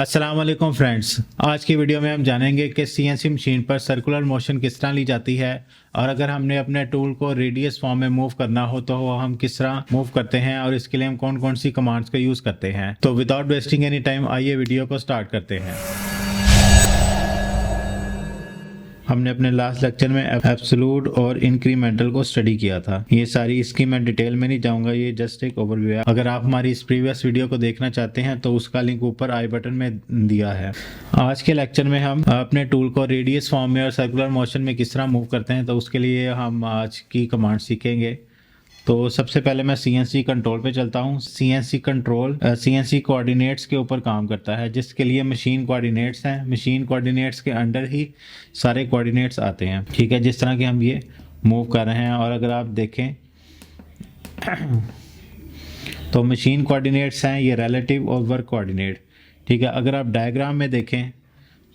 अस्सलाम वालेकुम फ्रेंड्स। आज की वीडियो में हम जानेंगे कि सीएनसी मशीन पर सर्कुलर मोशन किस तरह ली जाती है और अगर हमने अपने टूल को रेडियस फॉर्म में मूव करना हो तो वो हम किस तरह मूव करते हैं और इसके लिए हम कौन कौन सी कमांड्स का यूज़ करते हैं। तो विदाउट वेस्टिंग एनी टाइम आइए वीडियो को स्टार्ट करते हैं। हमने अपने लास्ट लेक्चर में एब्सोल्यूट और इंक्रीमेंटल को स्टडी किया था। ये सारी इसकी मैं डिटेल में नहीं जाऊंगा, ये जस्ट एक ओवरव्यू है। अगर आप हमारी इस प्रीवियस वीडियो को देखना चाहते हैं तो उसका लिंक ऊपर आई बटन में दिया है। आज के लेक्चर में हम अपने टूल को रेडियस फॉर्म में और सर्कुलर मोशन में किस तरह मूव करते हैं तो उसके लिए हम आज की कमांड सीखेंगे। तो सबसे पहले मैं सीएनसी कंट्रोल पे चलता हूँ। सीएनसी कंट्रोल सीएनसी कोऑर्डिनेट्स के ऊपर काम करता है, जिसके लिए मशीन कोऑर्डिनेट्स हैं। मशीन कोऑर्डिनेट्स के अंडर ही सारे कोऑर्डिनेट्स आते हैं, ठीक है। जिस तरह के हम ये मूव कर रहे हैं और अगर आप देखें तो मशीन कोऑर्डिनेट्स हैं ये रिलेटिव और वर्क कोऑर्डिनेट, ठीक है। अगर आप डायग्राम में देखें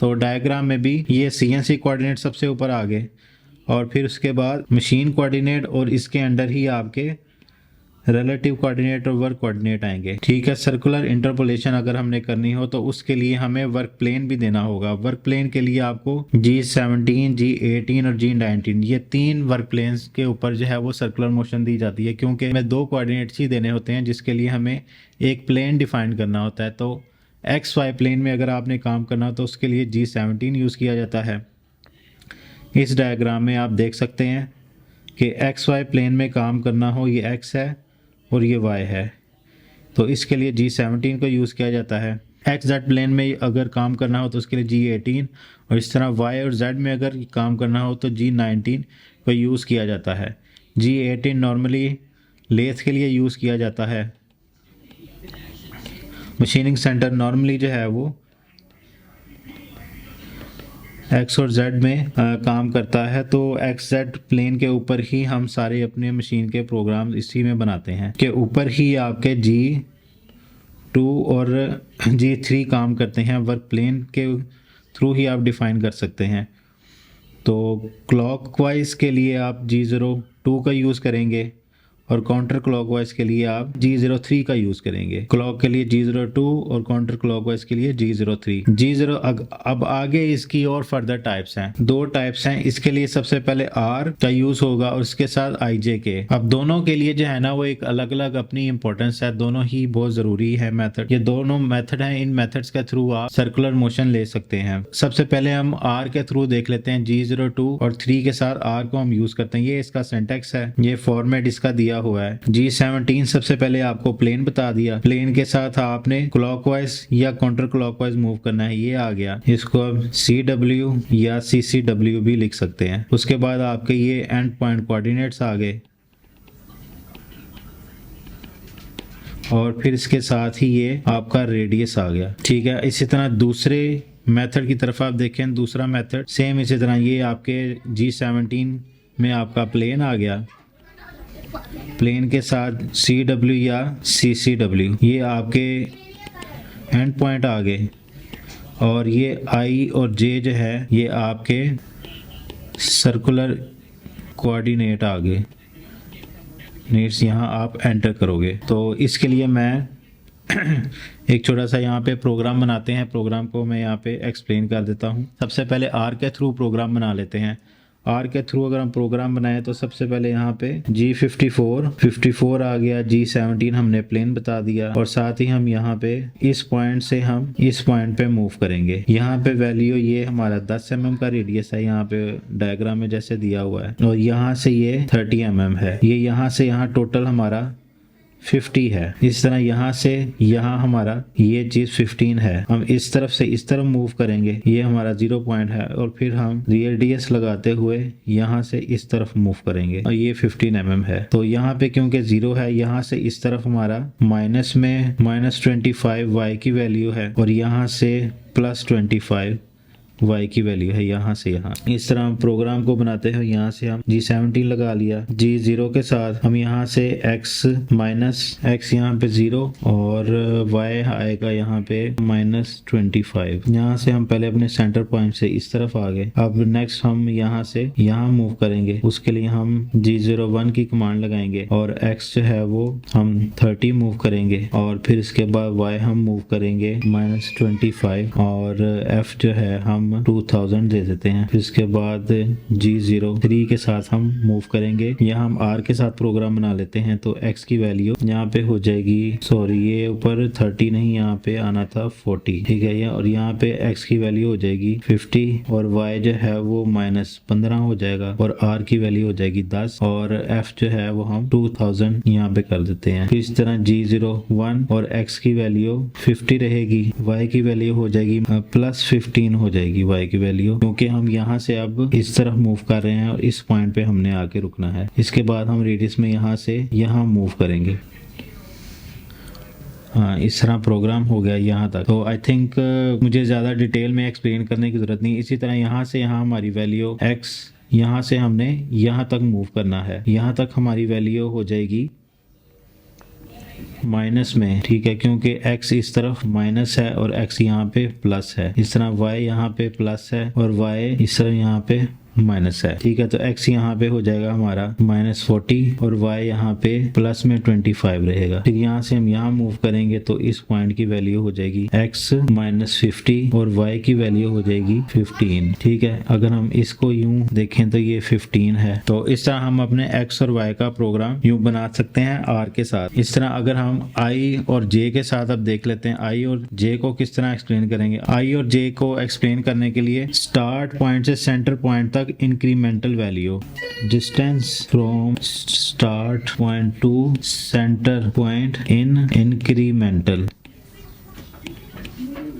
तो डायग्राम में भी ये सीएनसी कोऑर्डिनेट सबसे ऊपर आ गए और फिर उसके बाद मशीन कोऑर्डिनेट और इसके अंडर ही आपके रिलेटिव कोऑर्डिनेट और वर्क कोऑर्डिनेट आएंगे, ठीक है। सर्कुलर इंटरपोलेशन अगर हमने करनी हो तो उसके लिए हमें वर्क प्लेन भी देना होगा। वर्क प्लेन के लिए आपको G17, G18 और G19 ये तीन वर्क प्लेन्स के ऊपर जो है वो सर्कुलर मोशन दी जाती है, क्योंकि हमें दो कोऑर्डिनेट्स ही देने होते हैं जिसके लिए हमें एक प्लेन डिफाइन करना होता है। तो XY प्लेन में अगर आपने काम करना हो तो उसके लिए G17 यूज़ किया जाता है। इस डायग्राम में आप देख सकते हैं कि XY प्लेन में काम करना हो, ये X है और ये Y है, तो इसके लिए G17 को यूज़ किया जाता है। XZ प्लेन में अगर काम करना हो तो उसके लिए G18 और इस तरह Y और Z में अगर काम करना हो तो G19 को यूज़ किया जाता है। G18 नॉर्मली लेथ के लिए यूज़ किया जाता है। मशीनिंग सेंटर नॉर्मली जो है वो X और Z में काम करता है, तो XZ प्लेन के ऊपर ही हम सारे अपने मशीन के प्रोग्राम इसी में बनाते हैं। के ऊपर ही आपके G2 और G3 काम करते हैं, वर्क प्लेन के थ्रू ही आप डिफाइन कर सकते हैं। तो क्लॉकवाइज के लिए आप G02 का यूज़ करेंगे और काउंटर क्लॉकवाइज के लिए आप G03 का यूज़ करेंगे। क्लॉक के लिए G02 और काउंटर क्लॉकवाइज के लिए G03। अब आगे इसकी और फर्दर टाइप्स हैं, दो टाइप्स हैं। इसके लिए सबसे पहले R का यूज़ होगा और इसके साथ IJ के। अब दोनों के लिए जो है ना वो एक अलग अलग अपनी इंपॉर्टेंस है, दोनों ही बहुत ज़रूरी है मेथड। ये दोनों मेथड हैं, इन मेथड्स के थ्रू आप सर्कुलर मोशन ले सकते हैं। सबसे पहले हम R के थ्रू देख लेते हैं। G02 और 3 के साथ R को हम यूज़ करते हैं। ये इसका सिंटैक्स है, ये फॉर्मेट इसका दिया हुआ है। G17 सबसे पहले आपको प्लेन बता दिया, प्लेन के साथ आपने क्लॉकवाइज या काउंटर क्लॉकवाइज मूव करना है, ये आ गया। इसको आप CW या CCW भी लिख सकते हैं। उसके बाद आपके ये एंड पॉइंट कोऑर्डिनेट्स आ गए और फिर इसके साथ ही ये आपका रेडियस आ गया, ठीक है। इसी तरह दूसरे मेथड की तरफ आप देखें, दूसरा मेथड सेम इसी तरह, ये आपके G17 में आपका प्लेन आ गया, प्लेन के साथ CW या CCW, ये आपके एंड पॉइंट आ गए और ये I और J जो है ये आपके सर्कुलर कोऑर्डिनेट आ गए। नीड्स यहाँ आप एंटर करोगे। तो इसके लिए मैं एक छोटा सा यहाँ पे प्रोग्राम बनाते हैं। प्रोग्राम को मैं यहाँ पे एक्सप्लेन कर देता हूँ। सबसे पहले R के थ्रू प्रोग्राम बना लेते हैं। R के थ्रू अगर हम प्रोग्राम बनाए तो सबसे पहले यहाँ पे G54 आ गया, G17 हमने प्लेन बता दिया और साथ ही हम यहाँ पे इस पॉइंट से हम इस पॉइंट पे मूव करेंगे। यहाँ पे वैल्यू ये हमारा 10 mm का रेडियस है, यहाँ पे डायग्राम में जैसे दिया हुआ है, और यहाँ से ये 30 mm है। ये यहाँ से यहाँ टोटल हमारा 50 है। इस तरह यहाँ से यहाँ हमारा ये चीज़ 15 है। हम इस तरफ से इस तरफ मूव करेंगे, ये हमारा 0 पॉइंट है, और फिर हम रेडियस लगाते हुए यहाँ से इस तरफ मूव करेंगे और ये 15 mm है। तो यहाँ पे क्योंकि 0 है, यहाँ से इस तरफ हमारा माइनस में -25 y की वैल्यू है और यहाँ से +25 y की वैल्यू है यहाँ से यहाँ। इस तरह हम प्रोग्राम को बनाते हैं। यहाँ से हम G17 लगा लिया, G0 के साथ हम यहाँ से x माइनस x यहाँ पे 0 और y आएगा यहाँ पे -25। यहाँ से हम पहले अपने सेंटर पॉइंट से इस तरफ आ गए। अब नेक्स्ट हम यहाँ से यहाँ मूव करेंगे। उसके लिए हम G01 की कमांड लगाएंगे और x जो है वो हम 30 मूव करेंगे और फिर इसके बाद y हम मूव करेंगे -25 और f जो है हम 2000 दे देते हैं। फिर इसके बाद G03 के साथ हम मूव करेंगे। यहाँ हम R के साथ प्रोग्राम बना लेते हैं तो x की वैल्यू यहाँ पे हो जाएगी, सॉरी ये ऊपर 30 नहीं, यहाँ पे आना था 40, ठीक है। ये और यहाँ पे x की वैल्यू हो जाएगी 50 और y जो है वो -15 हो जाएगा और R की वैल्यू हो जाएगी 10 और f जो है वो हम 2000 यहाँ पे कर देते हैं। फिर इस तरह G01 और x की वैल्यू 50 रहेगी, y की वैल्यू हो जाएगी +15 हो जाएगी y की वैल्यू, क्योंकि हम यहाँ से अब इस तरफ मूव कर रहे हैं और इस पॉइंट पे हमने आके रुकना है। इसके बाद हम रेडियस में यहाँ से यहाँ मूव करेंगे। हाँ, इस तरह प्रोग्राम हो गया यहाँ तक। तो आई थिंक मुझे ज़्यादा डिटेल में एक्सप्लेन करने की ज़रूरत नहीं। इसी तरह यहाँ से यहाँ हमारी वैल्यू x, यहाँ से हमने यहाँ तक मूव करना है। यहाँ तक हमारी वैल्यू हो जाएगी माइनस में, ठीक है, क्योंकि x इस तरफ माइनस है और x यहाँ पे प्लस है। इस तरह y यहाँ पे प्लस है और y इस तरह यहाँ पे माइनस है, ठीक है। तो x यहाँ पे हो जाएगा हमारा -40 और y यहाँ पे प्लस में 25 रहेगा। फिर यहाँ से हम यहाँ मूव करेंगे तो इस पॉइंट की वैल्यू हो जाएगी x -50 और y की वैल्यू हो जाएगी 15, ठीक है। अगर हम इसको यूं देखें तो ये 15 है। तो इस तरह हम अपने x और y का प्रोग्राम यूं बना सकते हैं r के साथ। इस तरह अगर हम i और j के साथ अब देख लेते हैं i और j को किस तरह एक्सप्लेन करेंगे। i और j को एक्सप्लेन करने के लिए स्टार्ट पॉइंट से सेंटर पॉइंट तक incremental value, distance from start point two centre point in incremental,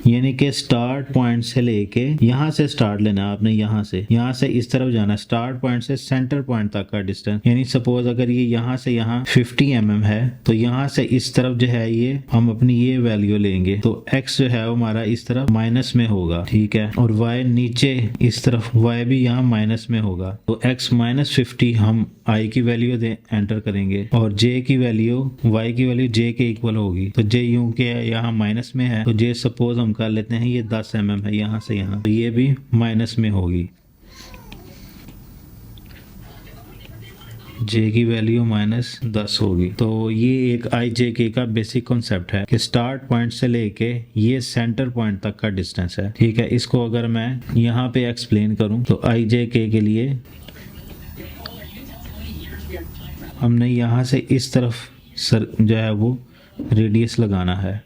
यानी कि स्टार्ट पॉइंट से लेके यहाँ से स्टार्ट लेना है आपने, यहाँ से इस तरफ जाना है। स्टार्ट पॉइंट से सेंटर पॉइंट तक का डिस्टेंस, यानी सपोज अगर ये यहाँ से यहाँ 50 mm है तो यहाँ से इस तरफ जो है ये हम अपनी ये वैल्यू लेंगे तो x जो है वो हमारा इस तरफ माइनस में होगा, ठीक है, और y नीचे इस तरफ y भी यहाँ माइनस में होगा। तो x -50 हम i की वैल्यू एंटर करेंगे और j की वैल्यू y की वैल्यू j के इक्वल होगी। तो j यूं के यहाँ माइनस में है तो j सपोज हम कर लेते हैं ये 10 mm है यहाँ से यहाँ, तो ये भी माइनस में होगी। j की वैल्यू -10 होगी। तो ये एक ijk का बेसिक कॉन्सेप्ट है कि स्टार्ट पॉइंट से लेके ये सेंटर पॉइंट तक का डिस्टेंस है, ठीक है। इसको अगर मैं यहाँ पे एक्सप्लेन करूँ तो ijk के लिए हमने यहाँ से इस तरफ जो है वो रेडियस लगाना है।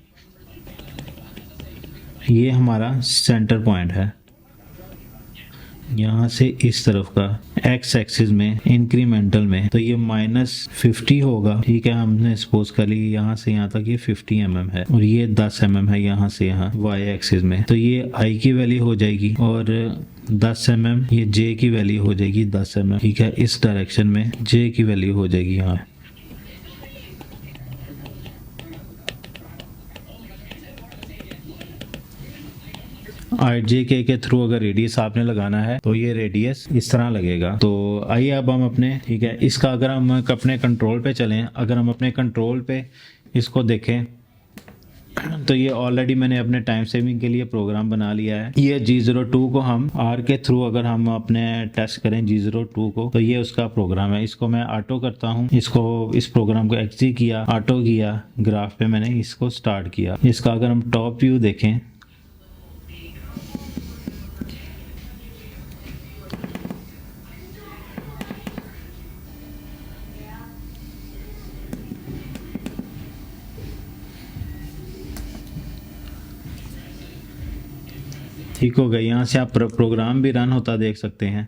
ये हमारा सेंटर पॉइंट है। यहाँ से इस तरफ का x एक्सिस में इंक्रीमेंटल में तो ये -50 होगा, ठीक है। हमने सपोज कर ली यहाँ से यहाँ तक ये 50 mm है और ये 10 mm है यहाँ से यहाँ y एक्सिस में, तो ये i की वैल्यू हो जाएगी और 10 mm ये j की वैल्यू हो जाएगी 10 mm, ठीक है। इस डायरेक्शन में j की वैल्यू हो जाएगी यहाँ। ijk के थ्रू अगर रेडियस आपने लगाना है तो ये रेडियस इस तरह लगेगा। तो आइए अब हम अपने, ठीक है, इसका अगर हम अपने कंट्रोल पे चलें, अगर हम अपने कंट्रोल पे इसको देखें तो ये ऑलरेडी मैंने अपने टाइम सेविंग के लिए प्रोग्राम बना लिया है। ये G02 को हम R के थ्रू अगर हम अपने टेस्ट करें G02 को तो ये उसका प्रोग्राम है। इसको मैं ऑटो करता हूँ, इसको इस प्रोग्राम को एक्जी किया, ऑटो किया, ग्राफ पे मैंने इसको स्टार्ट किया। इसका अगर हम टॉप व्यू देखें ठीक हो गया। यहाँ से आप प्रोग्राम भी रन होता देख सकते हैं,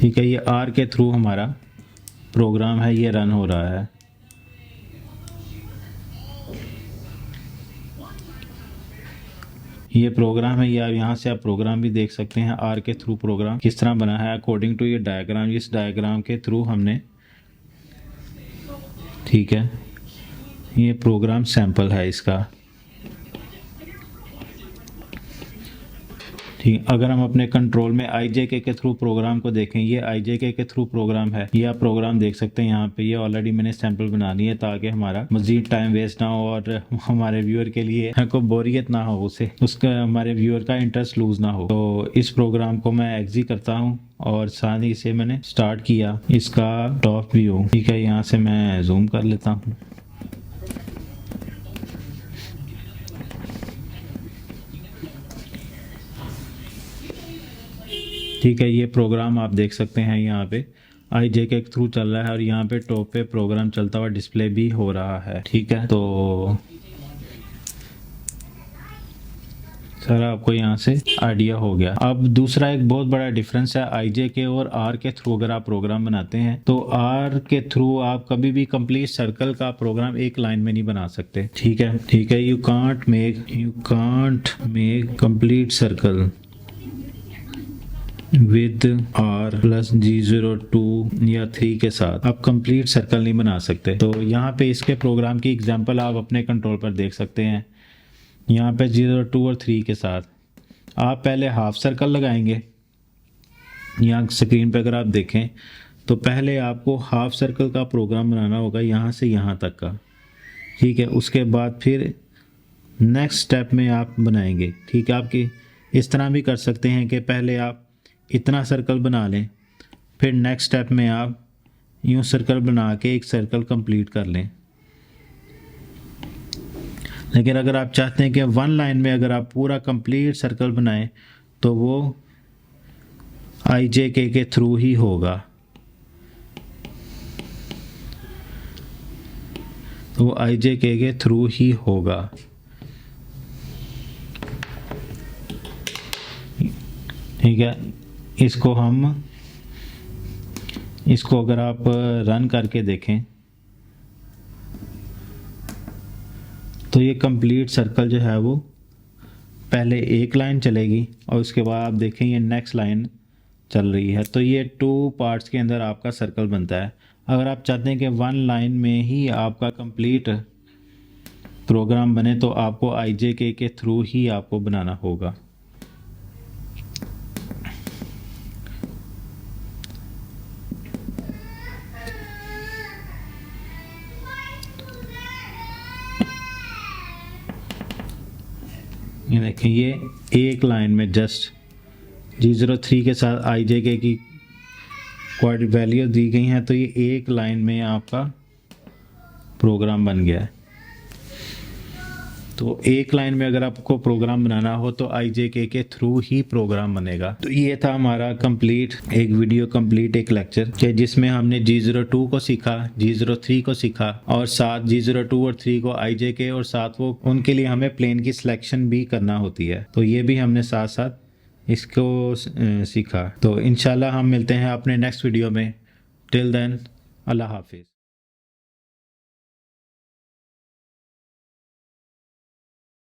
ठीक है। ये R के थ्रू हमारा प्रोग्राम है, ये रन हो रहा है। ये प्रोग्राम है, ये यहाँ से आप प्रोग्राम भी देख सकते हैं। R के थ्रू प्रोग्राम किस तरह बना है अकॉर्डिंग टू ये डायग्राम। इस डायग्राम के थ्रू हमने, ठीक है, ये प्रोग्राम सैंपल है इसका। ठीक, अगर हम अपने कंट्रोल में IJK के थ्रू प्रोग्राम को देखें, ये IJK के थ्रू प्रोग्राम है, ये आप प्रोग्राम देख सकते हैं यहाँ पे। ये ऑलरेडी मैंने सैंपल बना ली है ताकि हमारा मजीद टाइम वेस्ट ना हो और हमारे व्यूअर के लिए को बोरियत ना हो, उसका हमारे व्यूअर का इंटरेस्ट लूज ना हो। तो इस प्रोग्राम को मैं एग्जिट करता हूँ और साथ ही से मैंने स्टार्ट किया इसका टॉप व्यू। ठीक है, यहाँ से मैं जूम कर लेता हूँ। ठीक है, ये प्रोग्राम आप देख सकते हैं यहाँ पे IJK के थ्रू चल रहा है और यहाँ पे टॉप पे प्रोग्राम चलता हुआ डिस्प्ले भी हो रहा है। ठीक है, तो सर आपको यहाँ से आइडिया हो गया। अब दूसरा एक बहुत बड़ा डिफरेंस है IJK और R के थ्रू। अगर आप प्रोग्राम बनाते हैं तो R के थ्रू आप कभी भी कंप्लीट सर्कल का प्रोग्राम एक लाइन में नहीं बना सकते। ठीक है, you can't make complete circle with R plus G02 या 3 के साथ आप कंप्लीट सर्कल नहीं बना सकते। तो यहाँ पे इसके प्रोग्राम की एग्जांपल आप अपने कंट्रोल पर देख सकते हैं। यहाँ पे 02 और 3 के साथ आप पहले हाफ सर्कल लगाएंगे। यहाँ स्क्रीन पे अगर आप देखें तो पहले आपको हाफ सर्कल का प्रोग्राम बनाना होगा यहाँ से यहाँ तक का। ठीक है, उसके बाद फिर नेक्स्ट स्टेप में आप बनाएंगे। ठीक है, आपकी इस तरह भी कर सकते हैं कि पहले आप इतना सर्कल बना लें, फिर नेक्स्ट स्टेप में आप यूँ सर्कल बना के एक सर्कल कंप्लीट कर लें। लेकिन अगर आप चाहते हैं कि वन लाइन में अगर आप पूरा कंप्लीट सर्कल बनाएं तो वो IJK के थ्रू ही होगा। तो वो IJK के थ्रू ही होगा। ठीक है, इसको अगर आप रन करके देखें तो ये कंप्लीट सर्कल जो है वो पहले एक लाइन चलेगी और उसके बाद आप देखें ये नेक्स्ट लाइन चल रही है। तो ये 2 पार्ट्स के अंदर आपका सर्कल बनता है। अगर आप चाहते हैं कि वन लाइन में ही आपका कंप्लीट प्रोग्राम बने तो आपको IJK के थ्रू ही आपको बनाना होगा। ये देखें, ये एक लाइन में जस्ट G03 के साथ IJK की क्वाड वैल्यू दी गई हैं, तो ये एक लाइन में आपका प्रोग्राम बन गया है। तो एक लाइन में अगर आपको प्रोग्राम बनाना हो तो IJK के थ्रू ही प्रोग्राम बनेगा। तो ये था हमारा एक वीडियो कंप्लीट एक लेक्चर कि जिसमें हमने G02 को सीखा, G03 को सीखा और साथ G02 और 3 को IJK और साथ वो उनके लिए हमें प्लेन की सिलेक्शन भी करना होती है। तो ये भी हमने साथ साथ इसको सीखा। तो इंशाल्लाह हम मिलते हैं अपने नेक्स्ट वीडियो में। टिल देन, अल्लाह हाफिज़।